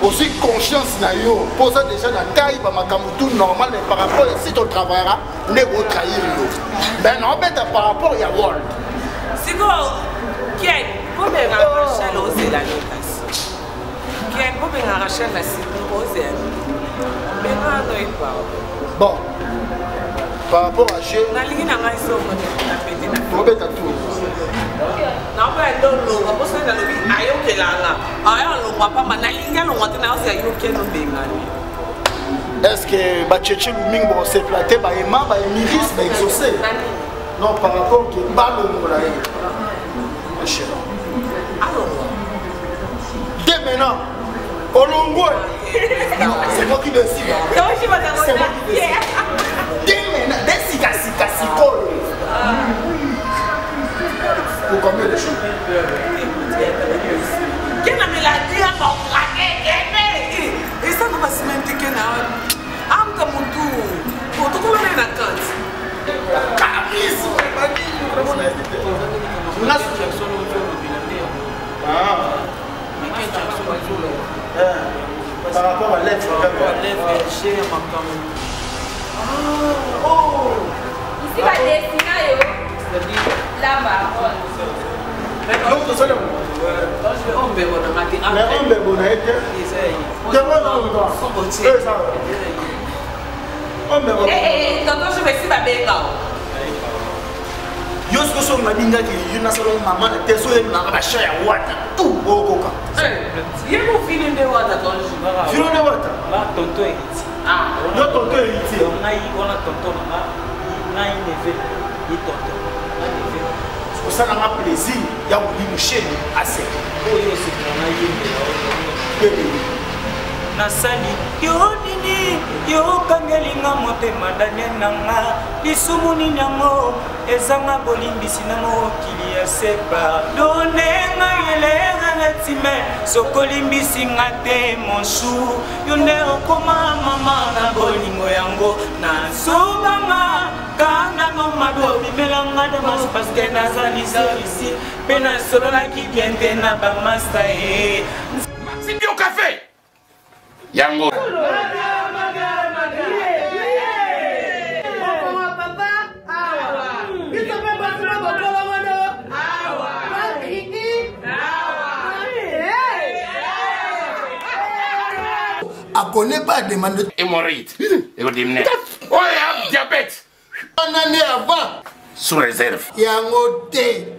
Aussi conscience na yo, pose déjà la taille par ma tout normal mais par rapport si tu travailleras, ne pas trahir yo. Ben non, mais par rapport il y a World. Si vous qui est comme un Rachel aux États-Unis. Qui est comme un Rachel à Sydney. Mais non, pas. Bon. Par rapport à chez na lingi na ngai so mo na pete na to beta tout. Na ba ndo lo ba posa na lo bi ayo kelanga. Ayo lo papa na lingi lo ngote na osia yo keno bengani. Est-ce que ba cheche lu mingo se platé ba ema ba emiris ba exaucer? Non par rapport que ba lo mo la ye. Chérie. Alors dès maintenant Olongo. C'est moi qui décide. Non, je vais pas c'est moi qui décide. Dès maintenant, dès si colle. Pour combien de choses? Quelle a mis la vie à mon plaqué? Et ça ne va se mettre que na. Am comme tout. Pour tout le monde na cante. Camise. Par rapport à l'être, chez ma ici va dessiner là-bas. l'autre seul. Mais on est je vais essayer de Yosko so mabinga ki yuna salon mama na teso e na ba share water tout okoka. Yebo fini de water ton jibara. Fini de water. La tonto héritier. Ah, yo tonto héritier. On a eu on a tonto na neve ni tonto. Na neve. Pour ça na ma plaisir, ya wuli musheni assez. Oyo c'est na yembe. Nasali yo nini yo kangelinga motema danenanga lisumuni nango ezanga bolimbisi na mokili ya sepa donenga yelenga natime sokolimbisi ngate monsu yo nde okoma mama na bolingo yango na sobanga kana no mado bimelanga de mas parce que nazali ici pena solo la ki biente na ba masta e Maxime au café Yango. A connaît pas demande Hémorroïde. Et vous dites, oh, il y a diabète. On en est avant. Sous réserve. Yango té.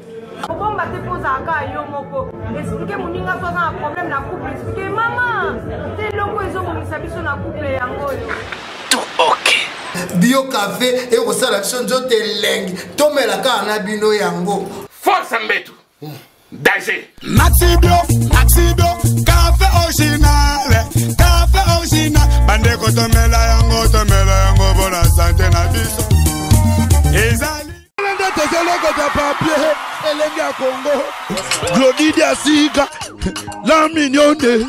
Bon, bah, tu poses à Aka, Yomoko. Expliquez mon ninga, toi, un problème dans le couple. Expliquez, maman, t'es loco, ils ont mis sa mission dans le couple. Tout ok. Bio café et au salation de lengue. Tomé la cana bino yango. Force en betu. Danger. Maxi Bio, café original. Café original. Bande ko tomela yango, bona santé na biso. Ezali. Papier, Elengi à Congo, Glodidia Sika, la mignonne,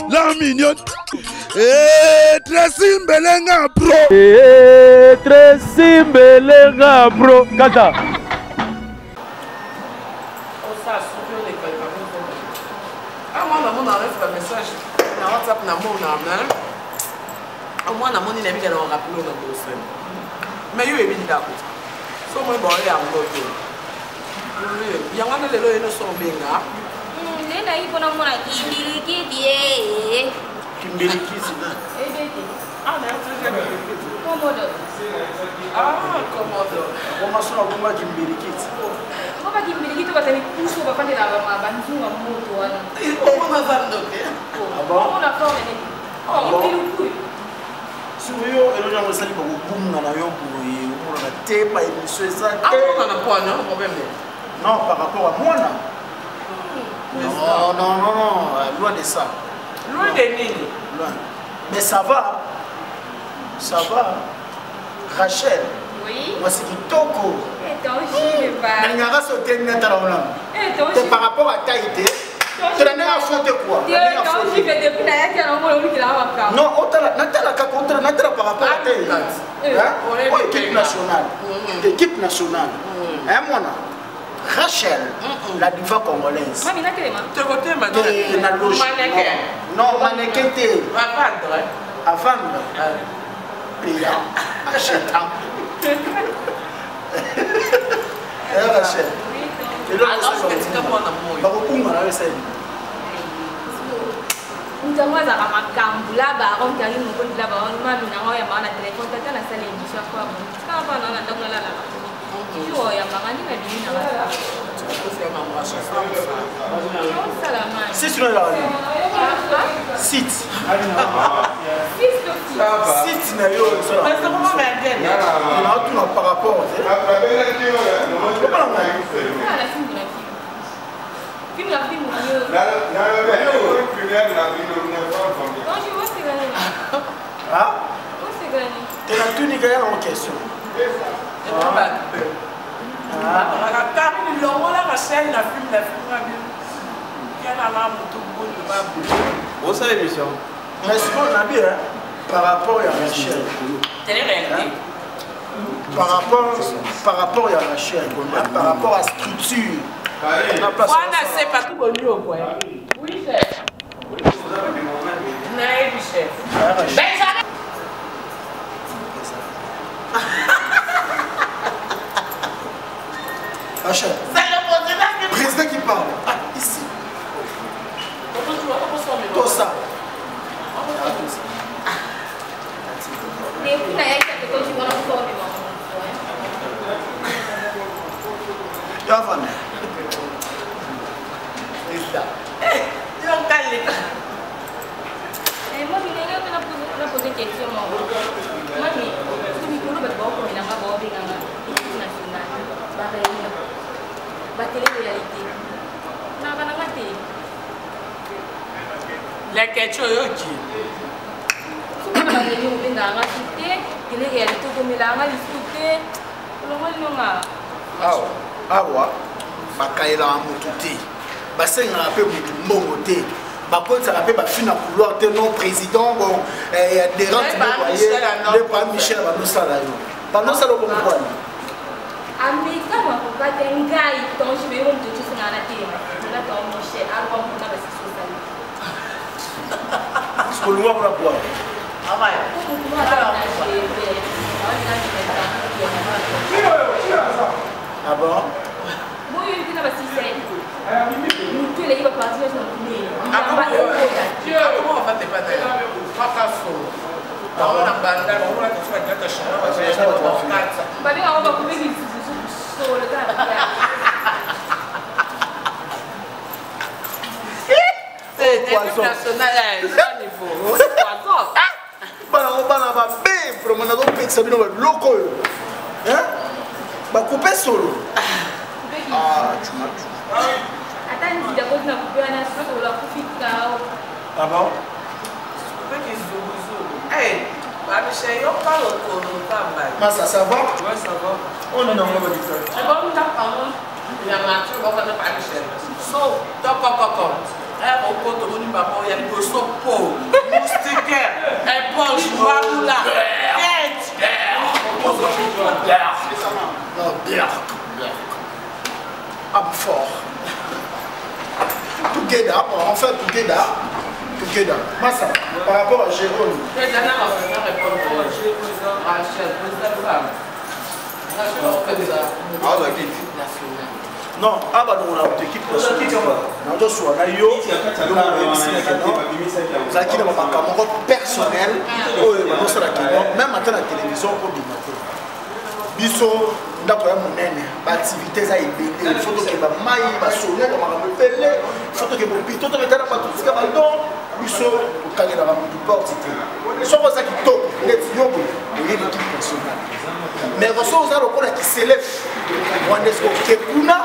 la mignonne, Tracy Mbelenga Pro, Tracy Mbelenga Pro, Kata. Moi, un message dans WhatsApp, na mon nom, moi, na mon ennemi, elle a rappelé au dossier. Mais you even that. So my boy, I'm going to. You want to learn so big now? Then I put on my Kimberly. Kimberly Kiss. Commodore. Ah, Commodore. Comment sont les Kimberly Kiss? Papa Kimberly, tu vas te coucher au papa de la banque à moto. On va vendre. Ah bon? On a fait Si vous avez un salut pour vous, vous avez un thé, pas une chose. Ah, on a pas un problème. Non, par rapport à moi, non, loin de ça. Loin de Nini. Loin. Mais ça va. Rachel. Oui. Moi, c'est du toko. Et donc, je ne vais pas. Mais il y a un sauté de Natarola. Et donc, c'est par rapport à Taïté. Tu n'as pas foutu quoi? Non, par rapport à Taïté. Équipe nationale. Équipe nationale. Hein, moi, Rachel, la diva congolaise. Mami, n'a que les mains. Tu côté maintenant. Non, mannequin t'es. Va vendre. À vendre. Payant, achetant. Rachel. Et là, c'est Ntango azaka makambo laba akonkali mokoli laba mami nango ya bana telefone tata na sala émission kwa bon kama bana na ndako la yo ya mangani na dini na ba si tu es là site site na yo ça mais c'est comment bien na tout na par rapport film la film yo non je vois c'est gagné ah c'est gagné tu as tout nigérien en question mais ce qu'on a bien par rapport à Rachel par rapport à Rachel par rapport à structure Voilà, c'est pas tout bon lieu, quoi. Oui, chef. Oui, chef. Ben, ça Rachel. c'est le Président qui parle. Ah, ici. Tout ça. Depuis la époque que tu vois la forme Tu vas venir. moi je vais poser une question moi je suis micro ba ba ko ina ba ba nganga national ba réunion ba télé-réalité na ba na ngate la question yo qui ba réunion benga nga cité télé-réalité ko milanga discuter lo mo nga awa bakaela mutu te basengaka mpe mutu mbongo te bakotisaka mpe bafina couloir te non président bon adhérente lepa michel bandosala yo bandosala okomokwana ameka makoka te ngai tonge be yo mtoto singana te na to michel alwa mona ba siso sala sikolungwa kuna kwa ah bon moi je dis na ba siso mutu le iba parti na mune comment on va te pas d'ailleurs pas faux on a banda on a tout fait de chambre babi nga ba ko begi so le ta c'est national niveau bana babe vraiment nazopekisa bino baloko oyo bakupe solo ata ndida ko na kupeana sasa la kufika ah bon Massa, ça va? Ouais, ça va. On est dans le monde différent. C'est bon, d'accord. Il y a un truc, on va te parler cher. So, top. Au côté de mon papa, il y a des so pauvres, moustiquaires, un poche, voilà. Non, bien. I'm fort. Together, on fait together. Massa, par rapport à Jérôme. Non, ah bah non, on a une équipe personnel, même à la télévision, biso ndako ya monene baactivité za ebele foto ke bamai basolo bamakambo ebele foto ke bopito to betala batutika badon biso okangelaka motu porte te soko oza kitoko neti yobo oye l'équipe nationale mais koso oza lokola kiselefu wandesko oke kuna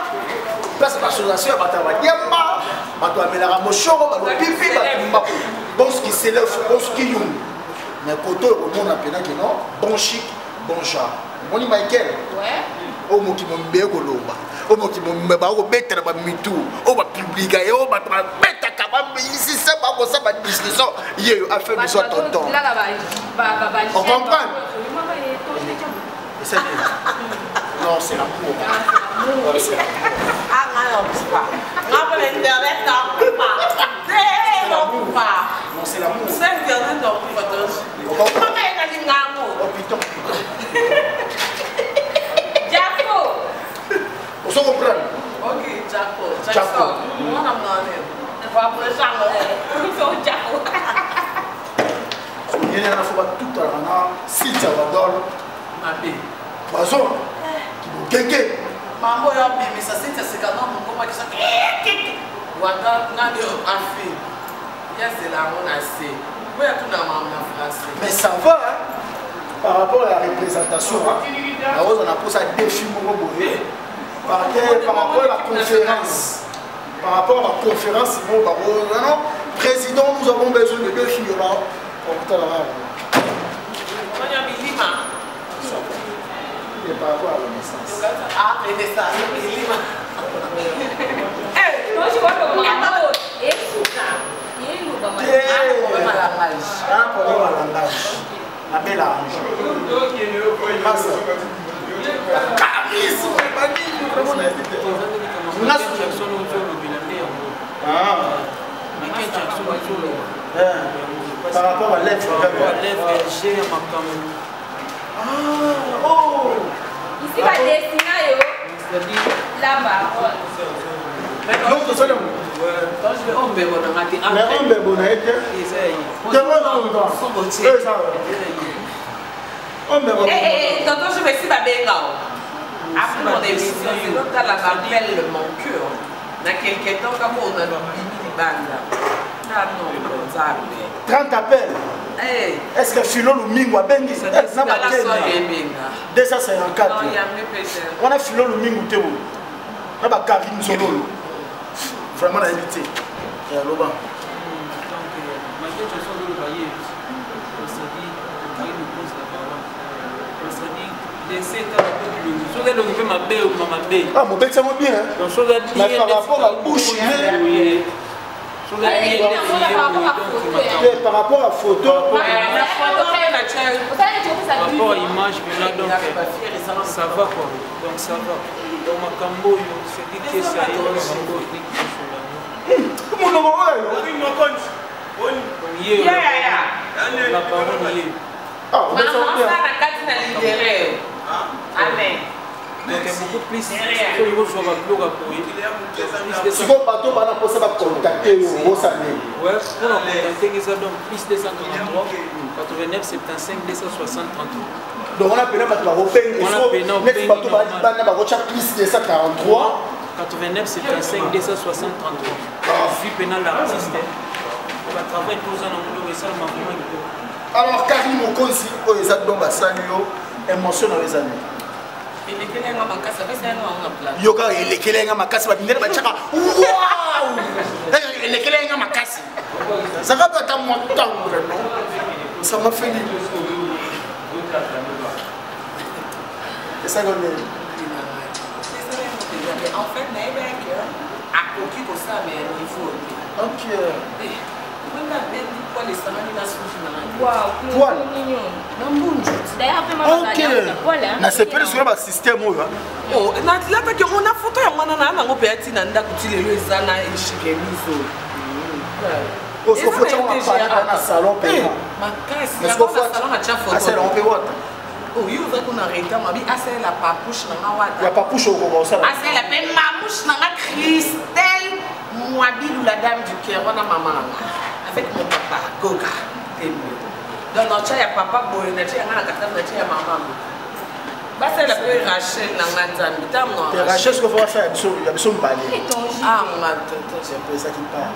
place bassociation ya bato ya badiamba bato bamelaka moshoro balopipi batumbako bonso kiselefu bonso kiyungu mais koto okomona mpenaki no bon chic bon genre moni Michael o moki mombe koloba o moki mombe ba ko betela ba mitu o ba publica yo ba beta ka ba ici c'est pas ça ba discussion yeyo a fait besoin tonton on comprend non c'est la cour c'est l'amour. C'est Internet dans le photos. Comment elle a dit l'amour? Oh putain. Jaco. On s'en comprend. Ok, Jaco. Jaco. Moi, on a demandé. Il faut appeler ça. Il faut Jaco. Il y a tout à l'heure. Si tu as ma bé. Poisson. Kéké. Maman, il y a mais ça c'est quand même comment ça. Wanda, n'a pas fait. C'est là on a assez. Oui, tout dans ma français. Mais ça va hein? Par rapport à la représentation. Hein? On a posé un défi par rapport à la conférence. Par rapport à la conférence, non, président, nous avons besoin de défis là. Et par rapport à la naissance. Ah, renaissance, Lima. Moi, je vois que maman est un problème à langage. La belle ange. Par rapport à l'être. Oh! Ici, va dessiner là-bas. Donc, c'est ça. Tonton, je vais essayer de après mon émission, c'est l'autre à la belle mon cœur. Dans quelques temps, comme on a une bande. Ah non, ça 30 appels. Est-ce que Philo Lumingo a bien dit ça? 254. On a Philo Lumingo Théo. On a Karim Zololo. Vraiment la invité. Et à Loba. Ah, mon bec, ça va bien. Mais par rapport à la bouche, par rapport à la photo, par rapport à l'image, ça va quoi. Donc ça va. Donc ma cambo, c'est dit que ça Amen. Donc beaucoup plus si on va plus appuyer. Si on bateau va contacter au Sané. Ouais, pour contacter ça donc plus 243 89 75 260 30. Donc on a appelé notre européen et so next bateau va dire va plus 243 89 75 260 33. Vu pénal l'artiste. On va travailler tous en monde et ça m'a vraiment. Alors Karim Mokonzi o ezat donc basanyo émotion dans les années. Yoga elekelenga makasi babindele bachaka wow elekelenga makasi ça va pas tant moi temps non ça m'a fait et ça donne en fait mais à coquille comme ça mais il faut OK Wow, mignon. D'ailleurs, na c'est pas sur le système là. Oh, na là parce qu'on a photo ya mwana na ngo peti na nda kutile lo ezana ishikemizo. Parce que photo on a salon payant. Makasi, na salon a cha photo. Ah, c'est on peut voir. Oh, yo va qu'on arrête ma bi asa la papouche na wata. Ya papouche au ça. Asa la pe mamouche na Christelle Mwabilou la dame du cœur on a maman. Avec mon papa, Goga. Donc, notre chat, il y a papa, il y a maman. C'est la plus Rachel dans la Rachel, ce qu'il faut faire, il y a besoin de parler. Ah, c'est un peu ça qui parle.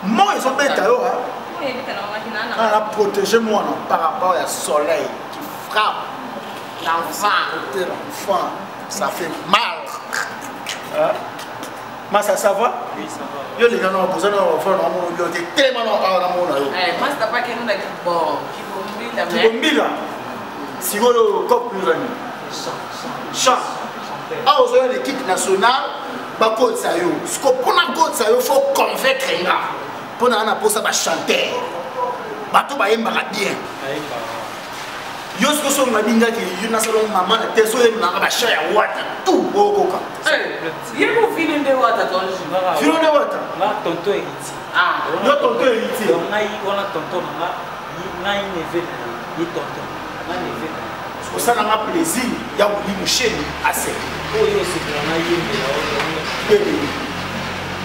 Moi, ils sont bêtes, alors. On a protégé moi par rapport au soleil qui frappe l'enfant. Ça fait mal. Mais ça va? Oui, ça va. Yo les gens ont besoin d'un enfant, on a tellement d'amour. Moi, c'est pas que nous avons bon, qui bombi là. Si vous le cop nous avons. Chant. Ah, vous avez l'équipe nationale, bah côte ça yo. Ce que pour la côte ça yo, faut convaincre là. Pour na pour ça va chanter. Bah tout va bien. yo ce que son madinga qui yo na salon maman te so e na ba sha ya wata tout okoka yebo fini de wata ton fini de wata ma tonto héritier yo tonto héritier ngai ona tonto na ngai neve ni tonto na neve ça n'a pas plaisir ya wuli musheni assez oyo c'est na yembe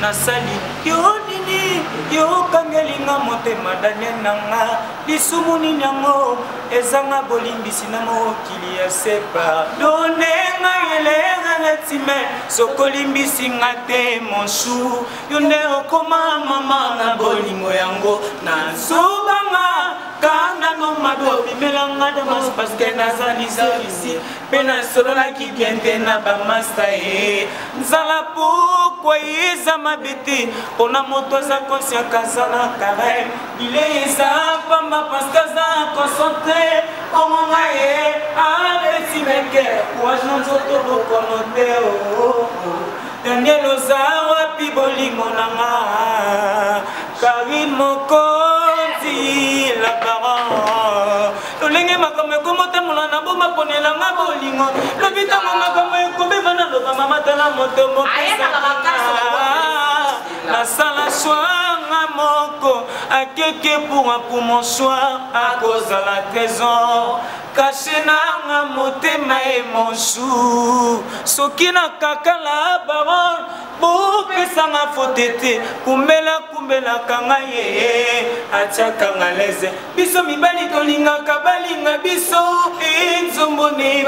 nasali yo nini yo kangelinga motema daniel nanga lisumu nini yango ezanga bolimbisi na mokili ya sepa donenga yelenga natime sokolimbisi nga te monsu yo nde okoma mama na bolingo yango nazobanga kana no mado bimelanga damas parce que nazali ici pe nasololaki bien te na bamasta ye nzala pourquoi eza mabete mpona moto aza conscient kazala carême bile eza pamba parce que aza concentré omonga ye abeti meke courage na nzoto bokono te daniel oza wapi bolingo nanga karine mokonzi la parole lolenge makambo ekomotemola na bo maponelanga bolingo lobi ntango makambo ekobeba na loba mamatala moto nasala swanga moko akeke pour mon soir à cause de la trésor caché nanga motema emonsu soki na kakala baron bopesanga fotete kumbelaka ngai ye atiakanga leze biso mibali tolingaka balinga biso enzombo ne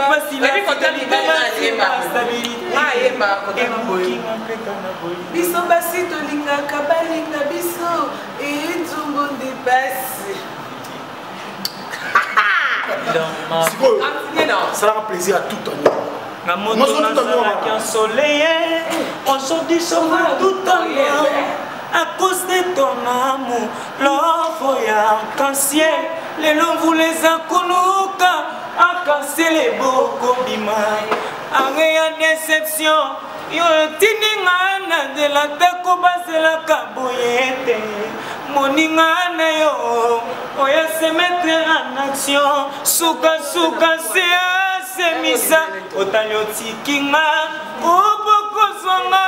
biso basi tolingaka balinga biso enzombo nde basi ça fera plaisir à tout le monde. Aujourd'hui, sera tout en l'air. À cause de ton amour, l'enfant est arc-en-ciel. Les longs vous les akonoka, arc-en-ciel et beaucoup bima. Rien déception. Yo tiningana de la tako basela kaboyete moningana yo oya se mettre en action suka se misa otanyo tikinga oboko zonga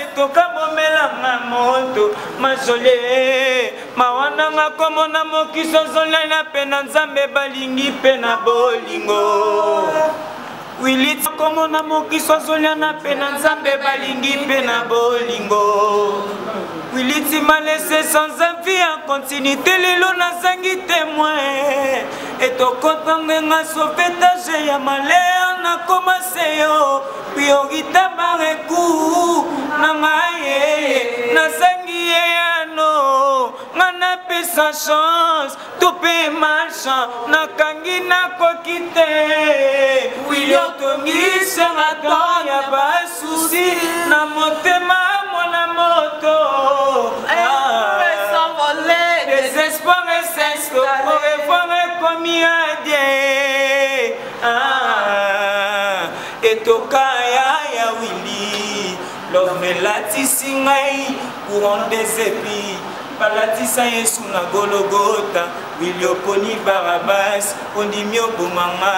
etoka bomela mamoto majole mawananga komona mokiso zola na pena nzambe balingi pena bolingo Willit komona mokiso zoliana pena nzambe balingi pena bolingo Willit m'a laissé sans envie en continuité lelo nazangi témoin et to kontangenga sauvetage ya malheur na commencé yo priorité bareku na ngaye nazangi yano ngana pesa chance to pe malchance nakangi na kokite William Tongisa raton ya ba souci na motema mona moto désespoir et cesse pour réformer comme il a dit et tokaya ya Willy l'homme latisi ngai courant des épis balatisa Yesu na Golgotha Willy oponi Barabas ondimi obomanga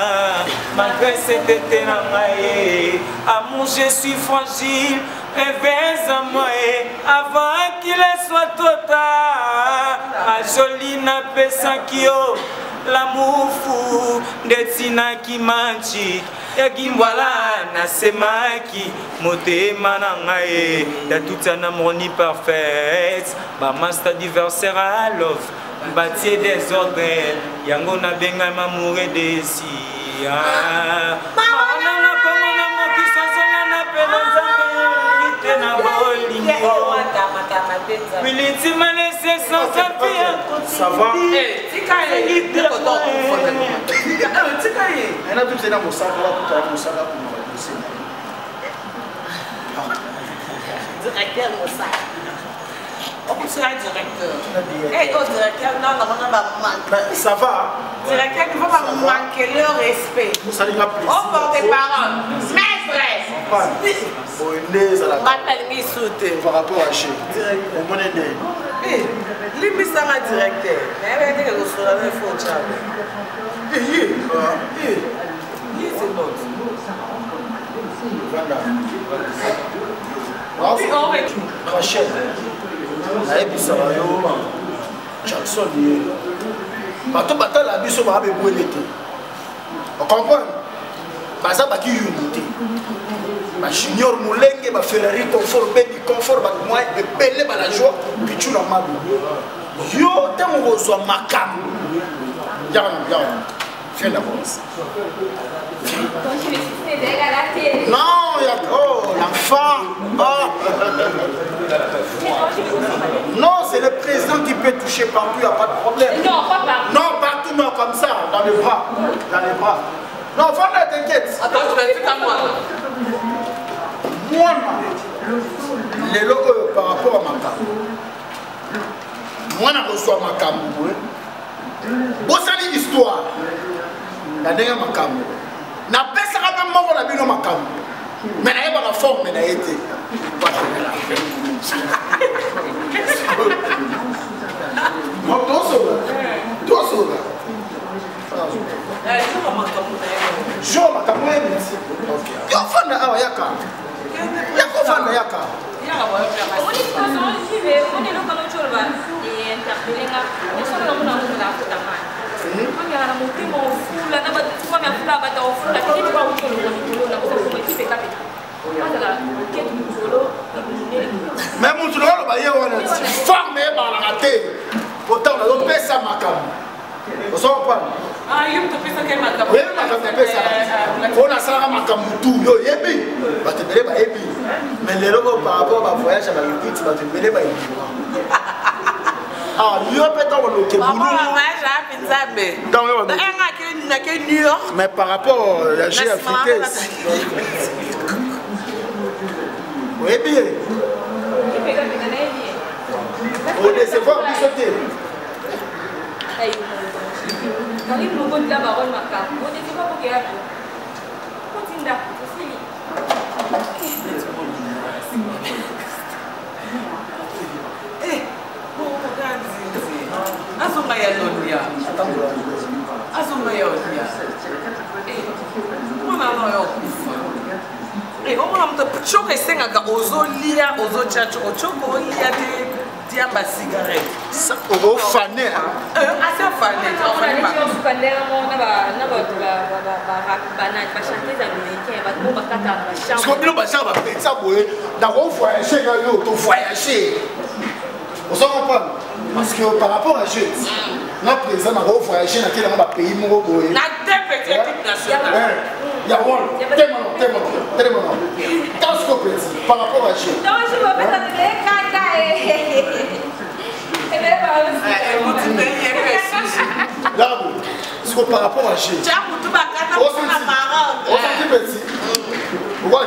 malgré cette été na ngai amour je suis fragile réveille à moi avant qu'il soit trop tard ma jolie na pesa kio l'amour fou ndetina kimanchi Yagimbwala nasemaki motema na ngai ya tout un harmonie parfaite ba master diversaire à love bâtir des ordres yango na benga mamoure desi mawana komona mokisa zona na pena nzambe na bolingo Wiliti m'a laissé sans appui. Ça va? Directeur Moussa. On sera directeur. Et au directeur, non, ça va? Directeur, il ne faut pas manquer le respect. On porte des paroles. Maîtresse. Par rapport à chez. limbisanga directeur nayebi ndenge kosola na fo chabo c'est bon Rachel nayebisaka yo Jackson ye bato batala biso baa bebwele te ocomprendre baza baki yungu te bajunior molenge baferrari confort baby confort bato mwa ebele balajwa pichu na mabu yo ntango kozwa makambo yakana viens d'abord non, l'enfant. Non, c'est le président qui peut toucher partout, il n'y a pas de problème. Non, pas partout. Non, partout, non, comme ça, dans les bras. Dans les bras. Non, voilà, t'inquiète. Attends, je vais faire à moi. Moi, les locaux par rapport à ma cam. Moi, je reçois ma cam. Bon, ça dit l'histoire. La dernière ma cam. Na pesa kama moko na bino makambo mais na yeba na forme na été mo toso jo makambo ya misi yo fanda awa yaka yako fanda yaka Kangana mutima ofula na batu kwa mafula bata ofula kiti kwa utolo na mutolo na kwa kipe kapi. Kangana ketu mutolo même mutolo ba ye wana forme ba la raté. Pourtant on a pesa makambo. On s'en prend. Ah, yo to pesa ke makambo. Oui, makambo pesa. On a ça makambo tout yo yebi. Ba te bele ba yebi. Mais les locaux par rapport à voyage à la Lukiti ba te bele ba yebi. Ah, yo peut-être on le mais par rapport à la G africaine. Oui, bien. On décevoir du sauté. Azonga ya lonia. Azonga ya lonia. Mwana no yo kufa. Omona mto choke sengaka ozolia ozochacho ochoko olia te diamba cigarette. Ça au fané hein. Assez fané. na chanter américain ba ko bakata ba chambre. Parce que bino ba chambre ba petsa boye na ko voyager na yo to voyager. On s'en comprend. Parce que par rapport à jeu, notre président a voyagé dans quel pays mon boy. Na deux petites équipes nationales. Il y a one. Tellement. Dans ce que par rapport à jeu. Non, je me mets dans les caca Là, ce que par rapport à jeu.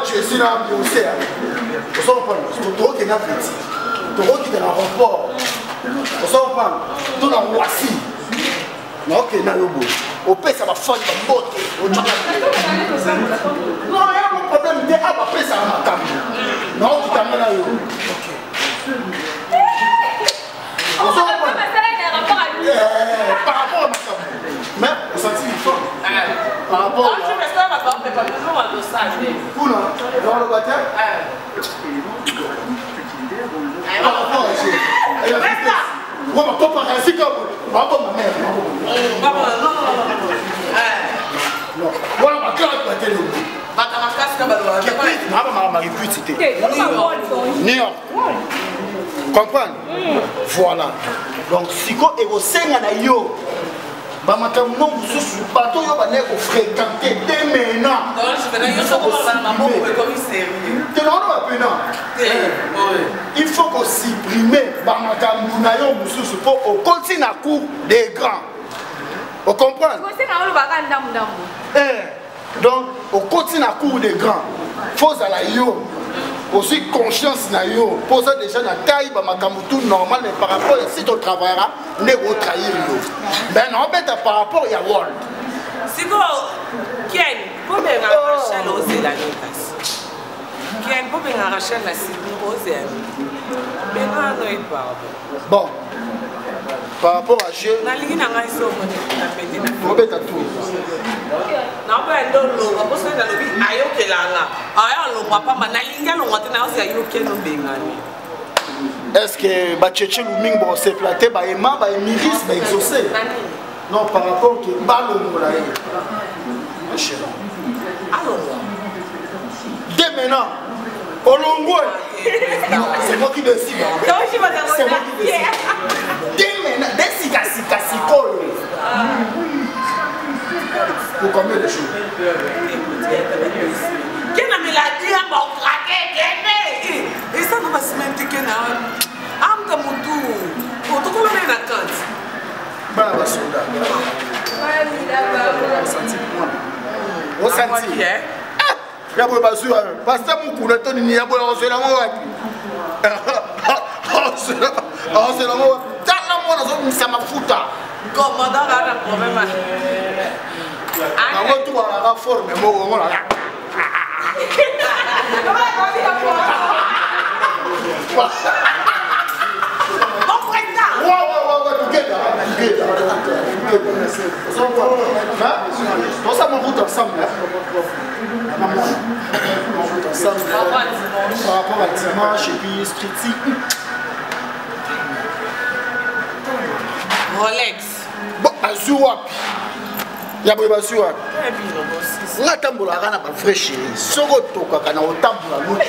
Tu es ici là, on s'en comprend. Parce que toi qui es là, toi qui es dans l'aéroport. On s'en prend tout dans Roissy. Non, ok, non, au pays, ça va faire une botte. Non, il y a un problème de ah, après ça va m'attendre. Non, tu t'amènes là. Ok. On s'en prend. Par rapport à ma cam. Mais, on s'en tire fort. Par rapport à. Je me suis pas besoin de ça. Où là? Dans le bâtiment? Par rapport à ça. On va pas parler comme ma mère. Non. Voilà ma carte pour télé. Ma réputité. New York. Comprendre? Voilà. Donc si ko egosenga na yo ba makambo no mususu bato yo ba neko fréquenter dès maintenant. Non, je vais dire ça pour la maman pour le commissaire. Il faut qu'on supprime pour continuer à court des grands. Vous comprenez? Donc, on continue à court des grands. Il faut aussi conscience na yo. Poser déjà la taille, tout normal, mais par rapport à si tu travailleras, ne pas trahir. Mais non, par rapport à World. Si vous, qui est pour me Rachel aux États-Unis? Qui est pour me Rachel à Sydney aux États-Unis? Bon. Par rapport à G, na lingi na ngai so mo na pete na Robert a tout. na ba ndolo ko so na lobi ayokelanga aya lo papa na lingi lo ngote na so ayo keno bengani. Est-ce que Bacheche Luming bon se platé ba Emma ba Emiris ba exaucé? Non, par rapport que Balongo là. Alors dès maintenant Olongo. C'est moi qui décide. C'est moi qui décide. Dès maintenant, dès si pour combien de jours? Quel a mis la dit à mon craquet? Et ça ne va se mettre que na amka mutu. Pour tout le monde na compte. Bah va soda. On senti. Ya boy basu pasteur mukuna to ni ya boy osela mo wapi. Osela mo wapi. Tala mo na zo msama mafuta. Commandant a un problème. Na mo tu ala forme mo ngo la. On s'en route ensemble. Par rapport à dimanche et puis street. Rolex. Bon, Azoua. Ya boy Azoua. On tambola kana ba vrai chéri. Soko toka kana o tambola l'autre.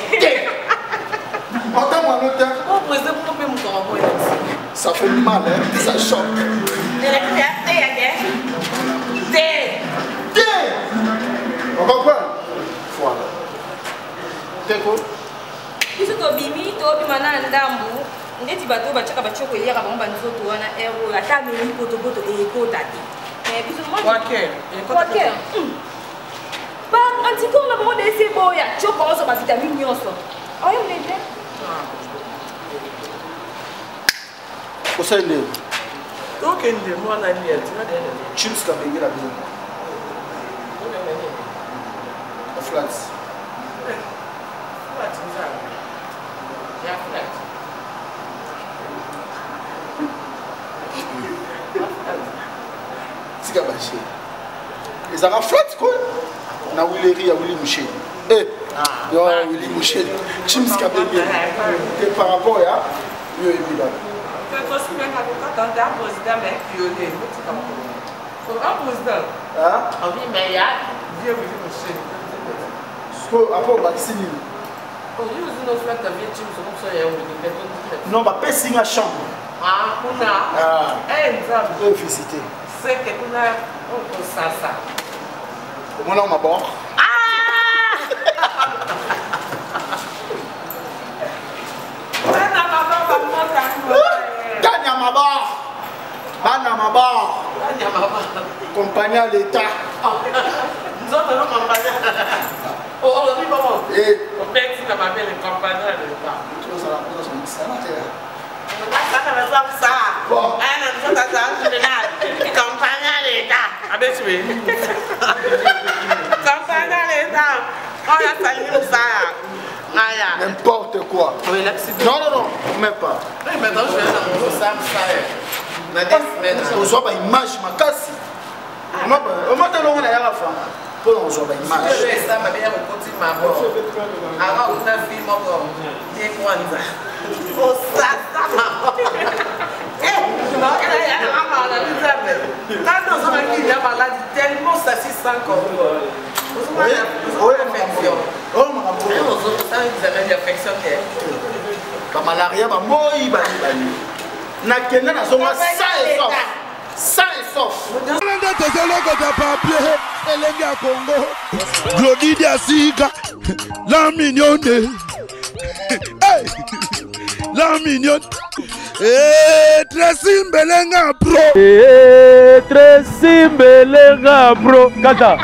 On tambola l'autre. Oh, président, pour me mon ça fait mal, hein? Ça choque. On comprend? Voilà. T'es quoi? Biso to bimi to bimana ndambu ndeti bato bachaka bachoko yaka bango banzoto wana ero ata mimi poto e ko tati. Biso mo. Quaquer. Quaquer. Ba antiko na bango desi boya choko oso ba vitamine nyonso. Oyo mende. Osende. Donc ende mo na ni ati na de. Chips ka bengi la bien. Flats. Flats nza. Ya flats. Tika baché. Les ara flats quoi? Na Willeri ya Willy Mouché. Eh. Yo Willy Mouché. Chips ka bengi. Et par rapport à yo évidemment. C'est aussi bien quand on a président mais violé. Pour un président. Hein? Oui, mais il y a Dieu Willy Mouché. Après on va signer. Non, bah pessinga chambre. Ah, kuna. Eh, visiter. C'est que kuna on ça. Mon nom à bord. Ah! Gagne à ma barre. Bana ma barre. Compagnie à l'État. Nous autres, compagnie. Oh, oui, maman. Et on peut dire que ma belle est compagnie à l'État. Ça. Bon. Compagnie à l'État. Avec lui. Compagnie à l'État. On a sali ça. N'importe quoi. Non, même pas. Maintenant, je vais dans mon Sam on voit une image, ma casse. On m'a dit qu'on a la femme. Pour on voit une image. Je vais ça, ma bien, on continue ma voix. Alors, on a vu mon corps. Bien quoi, oh, ça, maman. Eh, non, il y a un mal à l'usage. Quand on a dit qu'il y a malade, tellement ça s'y sent comme. Vous avez une affection. Oh, ma pauvre. Vous avez une affection. La malaria, ma moi, il va y na kenda na zonga ça et sauf Nende tezelo kota papier elengi ya Congo Glody Diasika la mignonne hey la mignonne Tracy Mbelenga bro Tracy Mbelenga bro kata